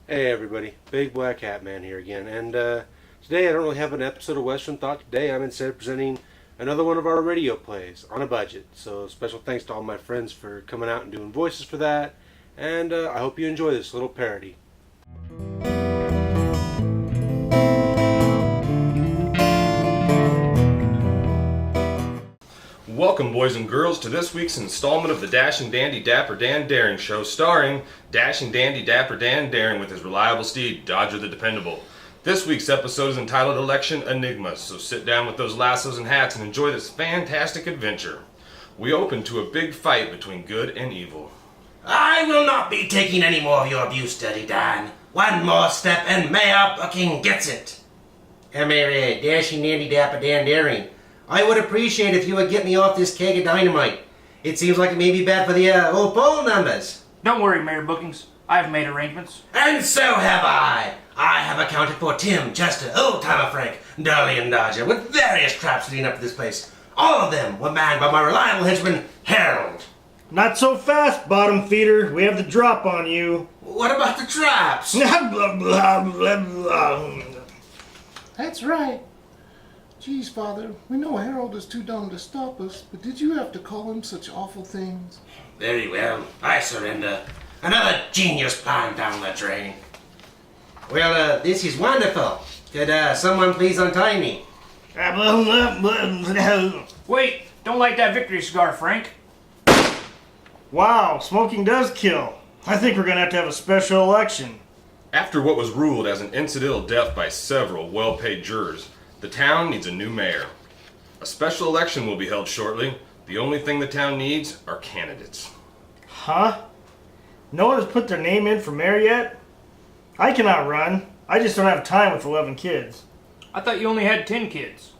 Hey everybody, BigBlackHatMan here again, and today I don't really have an episode of Western Thought today. I'm instead presenting another one of our radio plays on a budget. So special thanks to all my friends for coming out and doing voices for that, and I hope you enjoy this little parody. Welcome, boys and girls, to this week's installment of the Dashing Dandy Dapper Dan Daring Show, starring Dashing Dandy Dapper Dan Daring with his reliable steed, Dodger the Dependable. This week's episode is entitled Election Enigmas, so sit down with those lassos and hats and enjoy this fantastic adventure. We open to a big fight between good and evil. I will not be taking any more of your abuse, Daddy Dan. One more step and Mayor Bucking gets it. Come here, Dashing Dandy Dapper Dan Daring. I would appreciate if you would get me off this keg of dynamite. It seems like it may be bad for the old poll numbers. Don't worry, Mayor Bookings. I've made arrangements. And so have I. I have accounted for Tim, Chester, Old-Timer Frank, Dolly, and Dodger with various traps leading up to this place. All of them were manned by my reliable henchman, Harold. Not so fast, bottom feeder. We have the drop on you. What about the traps? Blah, blah, blah, blah. That's right. Geez, Father, we know Harold is too dumb to stop us, but did you have to call him such awful things? Very well, I surrender. Another genius plan down the drain. Well, this is wonderful. Could someone please untie me? Wait, don't light that victory cigar, Frank. Wow, smoking does kill. I think we're gonna have to have a special election. After what was ruled as an incidental death by several well-paid jurors, the town needs a new mayor. A special election will be held shortly. The only thing the town needs are candidates. Huh? No one has put their name in for mayor yet? I cannot run. I just don't have time with 11 kids. I thought you only had 10 kids.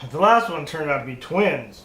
The last one turned out to be twins.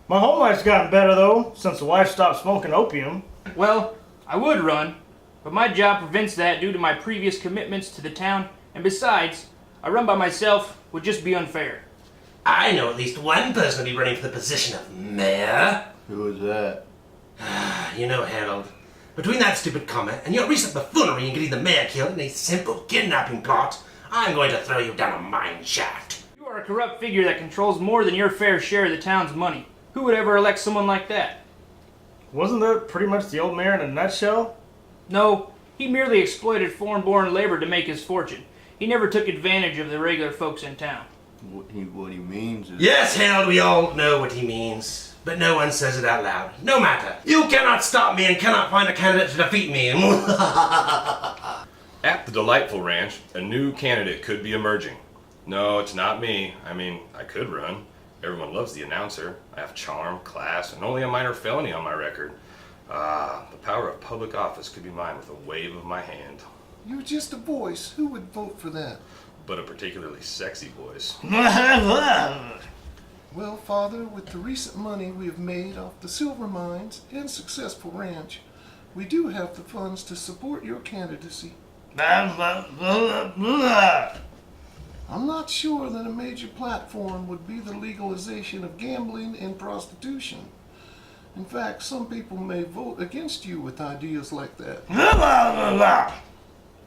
My home life's gotten better though, since the wife stopped smoking opium. Well, I would run, but my job prevents that due to my previous commitments to the town, and besides, I run by myself would just be unfair. I know at least one person will be running for the position of mayor. Who is that? You know, Harold, between that stupid comment and your recent buffoonery in getting the mayor killed in a simple kidnapping plot, I'm going to throw you down a mine shaft. You are a corrupt figure that controls more than your fair share of the town's money. Who would ever elect someone like that? Wasn't that pretty much the old mayor in a nutshell? No, he merely exploited foreign-born labor to make his fortune. He never took advantage of the regular folks in town. What he means is... Yes, Harold, we all know what he means, but no one says it out loud. No matter. You cannot stop me and cannot find a candidate to defeat me. At the Delightful Ranch, a new candidate could be emerging. No, it's not me. I mean, I could run. Everyone loves the announcer. I have charm, class, and only a minor felony on my record. The power of public office could be mine with a wave of my hand. You're just a voice. Who would vote for that? But a particularly sexy voice. Well, Father, with the recent money we have made off the silver mines and successful ranch, we do have the funds to support your candidacy. I'm not sure that a major platform would be the legalization of gambling and prostitution. In fact, some people may vote against you with ideas like that.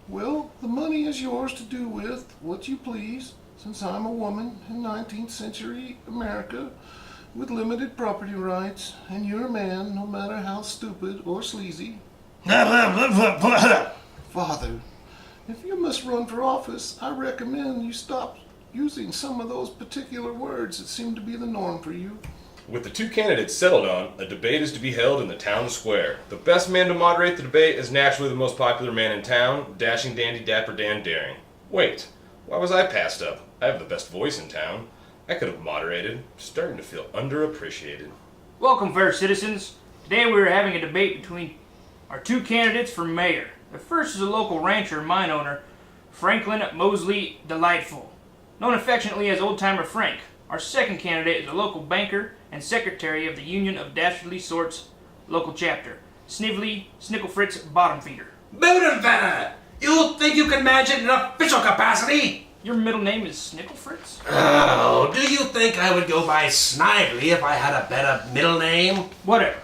Well, the money is yours to do with what you please, since I'm a woman in 19th century America with limited property rights, and you're a man, no matter how stupid or sleazy. Father, if you must run for office, I recommend you stop using some of those particular words that seem to be the norm for you. With the two candidates settled on, a debate is to be held in the town square. The best man to moderate the debate is naturally the most popular man in town, Dashing Dandy Dapper Dan Daring. Wait, why was I passed up? I have the best voice in town. I could have moderated. Starting to feel underappreciated. Welcome, fair citizens. Today we are having a debate between our two candidates for mayor. The first is a local rancher and mine owner, Franklin Mosley Delightful, known affectionately as Old-Timer Frank. Our second candidate is a local banker and secretary of the Union of Dastardly Sorts local chapter, Snively Snicklefritz Bottom Feeder. Boodenfetter! You think you can manage it in official capacity? Your middle name is Snicklefritz? Oh, do you think I would go by Snively if I had a better middle name? Whatever.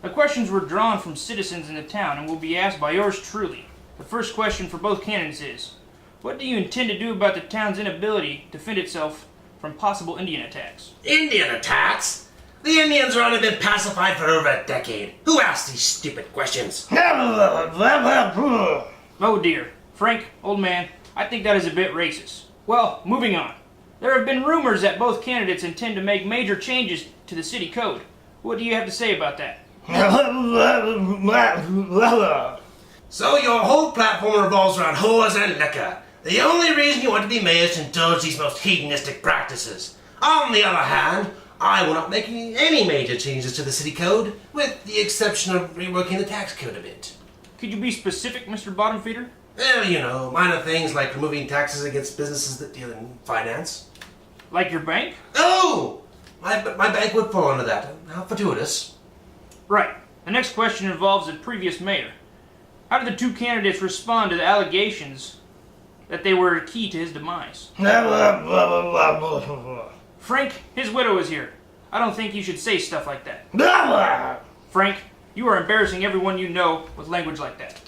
The questions were drawn from citizens in the town and will be asked by yours truly. The first question for both candidates is, what do you intend to do about the town's inability to defend itself from possible Indian attacks? Indian attacks? The Indians have only been pacified for over a decade. Who asked these stupid questions? Oh dear. Frank, old man, I think that is a bit racist. Well, moving on. There have been rumors that both candidates intend to make major changes to the city code. What do you have to say about that? So your whole platform revolves around whores and liquor. The only reason you want to be mayor is to indulge these most hedonistic practices. On the other hand, I will not make any major changes to the city code, with the exception of reworking the tax code a bit. Could you be specific, Mr. Bottomfeeder? Well, you know, minor things like removing taxes against businesses that deal in finance. Like your bank? Oh! My bank would fall under that. How fortuitous. Right. The next question involves the previous mayor. How did the two candidates respond to the allegations that they were key to his demise? Frank, his widow is here. I don't think you should say stuff like that. Frank, you are embarrassing everyone you know with language like that.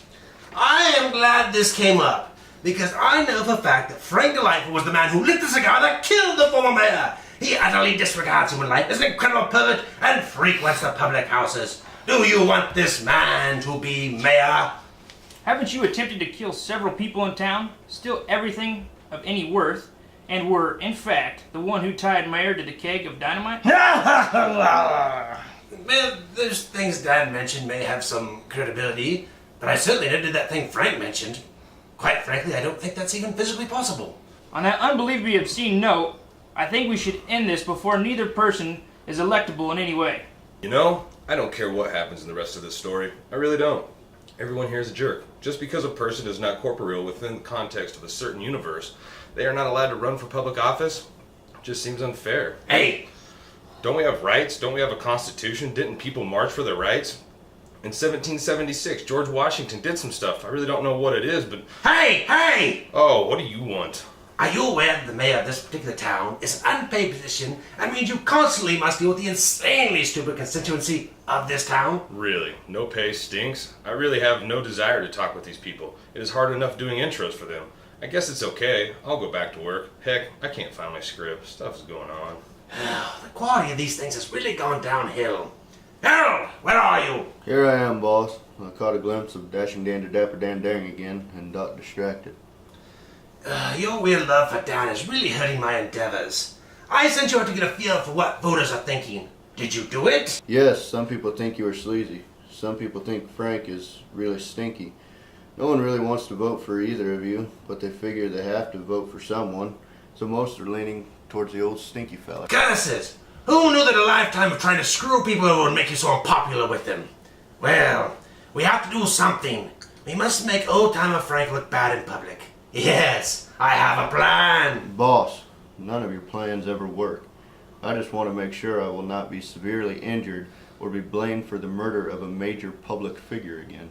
I am glad this came up, because I know for a fact that Frank Delightful was the man who lit the cigar that killed the former mayor. He utterly disregards human life, is an incredible pervert, and frequents the public houses. Do you want this man to be mayor? Haven't you attempted to kill several people in town, steal everything of any worth, and were, in fact, the one who tied Mayor to the keg of dynamite? Well, those things Dan mentioned may have some credibility, but I certainly did that thing Frank mentioned. Quite frankly, I don't think that's even physically possible. On that unbelievably obscene note, I think we should end this before neither person is electable in any way. You know, I don't care what happens in the rest of this story. I really don't. Everyone here is a jerk. Just because a person is not corporeal within the context of a certain universe, they are not allowed to run for public office. It just seems unfair. Hey! Don't we have rights? Don't we have a constitution? Didn't people march for their rights? In 1776, George Washington did some stuff. I really don't know what it is, but... Hey! Oh, what do you want? Are you aware that the mayor of this particular town is an unpaid position and means you constantly must deal with the insanely stupid constituency of this town? Really? No pay stinks? I really have no desire to talk with these people. It is hard enough doing intros for them. I guess it's okay. I'll go back to work. Heck, I can't find my script. Stuff's going on. The quality of these things has really gone downhill. Harold, where are you? Here I am, boss. I caught a glimpse of Dashing Dan to Dapper Dan Daring again and got distracted. Your weird love for Dan is really hurting my endeavors. I sent you out to get a feel for what voters are thinking. Did you do it? Yes, some people think you are sleazy. Some people think Frank is really stinky. No one really wants to vote for either of you, but they figure they have to vote for someone, so most are leaning towards the old stinky fella. Curse it! Who knew that a lifetime of trying to screw people over would make you so unpopular with them? Well, we have to do something. We must make old-timer Frank look bad in public. Yes, I have a plan. Boss, none of your plans ever work. I just want to make sure I will not be severely injured or be blamed for the murder of a major public figure again.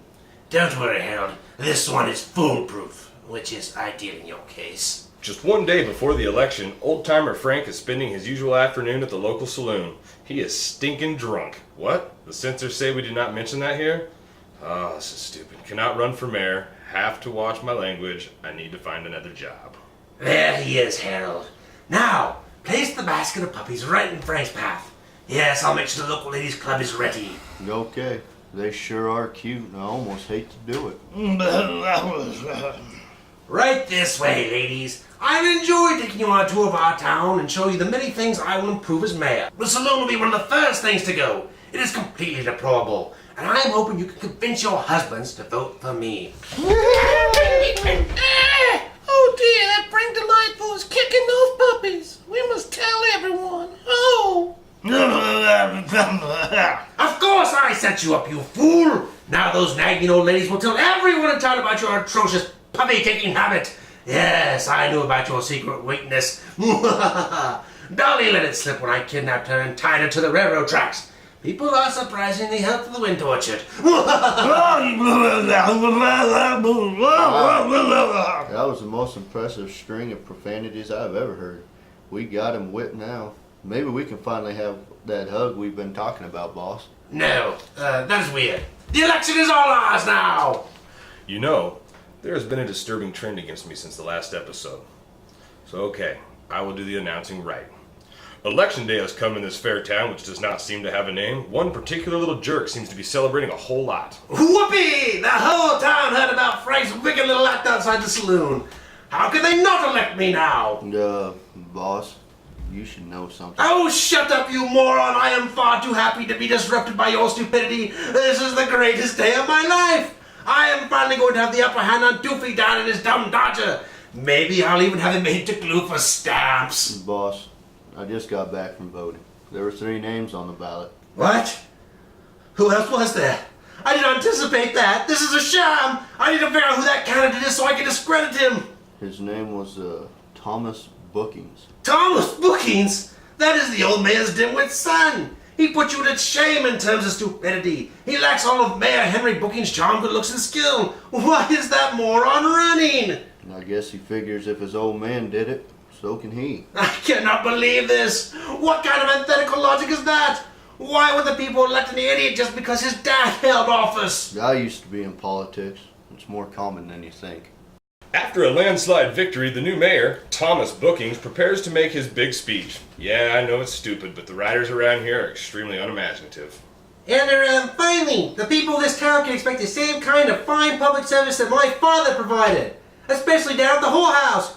Don't worry, Harold. This one is foolproof, which is ideal in your case. Just one day before the election, old-timer Frank is spending his usual afternoon at the local saloon. He is stinking drunk. What? The censors say we did not mention that here? Oh, this is stupid. Cannot run for mayor. Have to watch my language. I need to find another job. There he is, Harold. Now, place the basket of puppies right in Frank's path. Yes, I'll make sure the local ladies' club is ready. Okay, they sure are cute, and I almost hate to do it. Right this way, ladies. I've enjoyed taking you on a tour of our town and show you the many things I will improve as mayor. The saloon will be one of the first things to go. It is completely deplorable, and I'm hoping you can convince your husbands to vote for me. Oh dear, that Frank Delightful is kicking those puppies. We must tell everyone. Oh! Of course I set you up, you fool! Now those nagging old ladies will tell everyone in town about your atrocious puppy-kicking habit. Yes, I knew about your secret weakness. Dolly let it slip when I kidnapped her and tied her to the railroad tracks. People are surprisingly helpful to the wind tortured. That was the most impressive string of profanities I've ever heard. We got him whipped now. Maybe we can finally have that hug we've been talking about, boss. No, that is weird. The election is all ours now! You know, There has been a disturbing trend against me since the last episode. So okay, I will do the announcing right. Election day has come in this fair town, which does not seem to have a name. One particular little jerk seems to be celebrating a whole lot. Whoopee! The whole town heard about Frank's wicked little act outside the saloon. How can they not elect me now? Boss, you should know something. Oh, shut up, you moron! I am far too happy to be disrupted by your stupidity. This is the greatest day of my life. I am finally going to have the upper hand on Doofy down in his dumb dodger. Maybe I'll even have him made to glue for stamps. Boss, I just got back from voting. There were 3 names on the ballot. What? Who else was there? I didn't anticipate that. This is a sham. I need to figure out who that candidate is so I can discredit him. His name was Thomas Bookings. Thomas Bookings? That is the old mayor's dimwit son. He put you to shame in terms of stupidity. He lacks all of Mayor Henry Bookings' charm, good looks, and skill. Why is that moron running? I guess he figures if his old man did it, so can he. I cannot believe this. What kind of antithetical logic is that? Why would the people elect an idiot just because his dad held office? I used to be in politics. It's more common than you think. After a landslide victory, the new mayor, Thomas Bookings, prepares to make his big speech. Yeah, I know it's stupid, but the writers around here are extremely unimaginative. And finally, the people of this town can expect the same kind of fine public service that my father provided. Especially down at the whorehouse.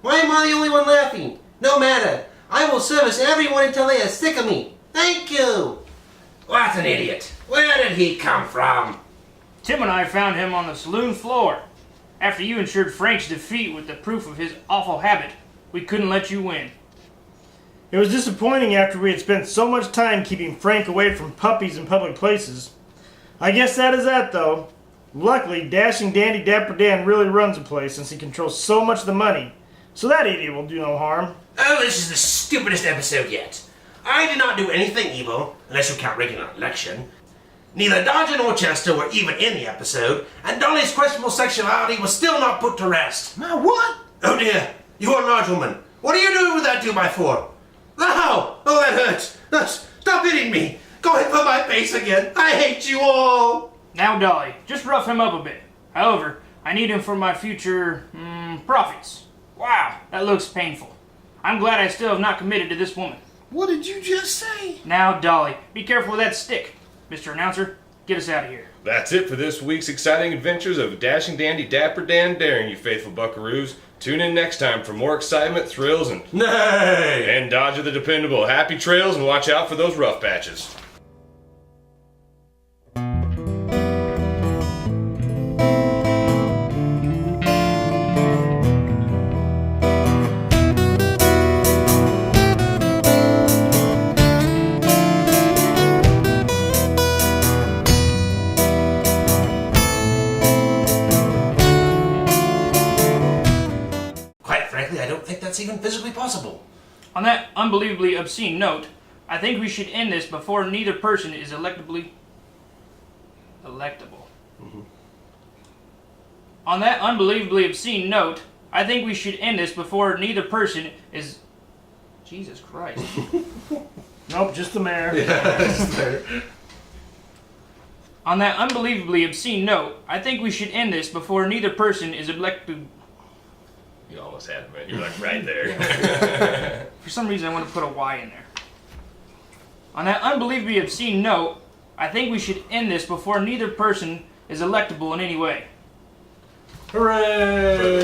Why am I the only one laughing? No matter. I will service everyone until they are sick of me. Thank you. What an idiot. Where did he come from? Tim and I found him on the saloon floor. After you ensured Frank's defeat with the proof of his awful habit, we couldn't let you win. It was disappointing after we had spent so much time keeping Frank away from puppies in public places. I guess that is that, though. Luckily, Dashing Dandy Dapper Dan really runs the place since he controls so much of the money. So that idiot will do no harm. Oh, this is the stupidest episode yet. I did not do anything evil, unless you count rigging an election. Neither Dodger nor Chester were even in the episode, and Dolly's questionable sexuality was still not put to rest. My what? Oh dear, you are a large woman. What are you doing with that 2x4? Ow! Oh, that hurts. Stop hitting me. Go ahead and put my face again. I hate you all. Now, Dolly, just rough him up a bit. However, I need him for my future, profits. Wow, that looks painful. I'm glad I still have not committed to this woman. What did you just say? Now, Dolly, be careful with that stick. Mr. Announcer, get us out of here. That's it for this week's exciting adventures of Dashing Dandy Dapper Dan Daring, you faithful buckaroos. Tune in next time for more excitement, thrills, and Dodger the Dependable. Happy trails and watch out for those rough patches. That's even physically possible. On that unbelievably obscene note, I think we should end this before neither person is electable. On that unbelievably obscene note, I think we should end this before neither person is... Jesus Christ. Nope, just the mayor. On that unbelievably obscene note, I think we should end this before neither person is elected... You almost had me. You're like right there. For some reason, I want to put a Y in there. On that unbelievably obscene note, I think we should end this before neither person is electable in any way. Hooray!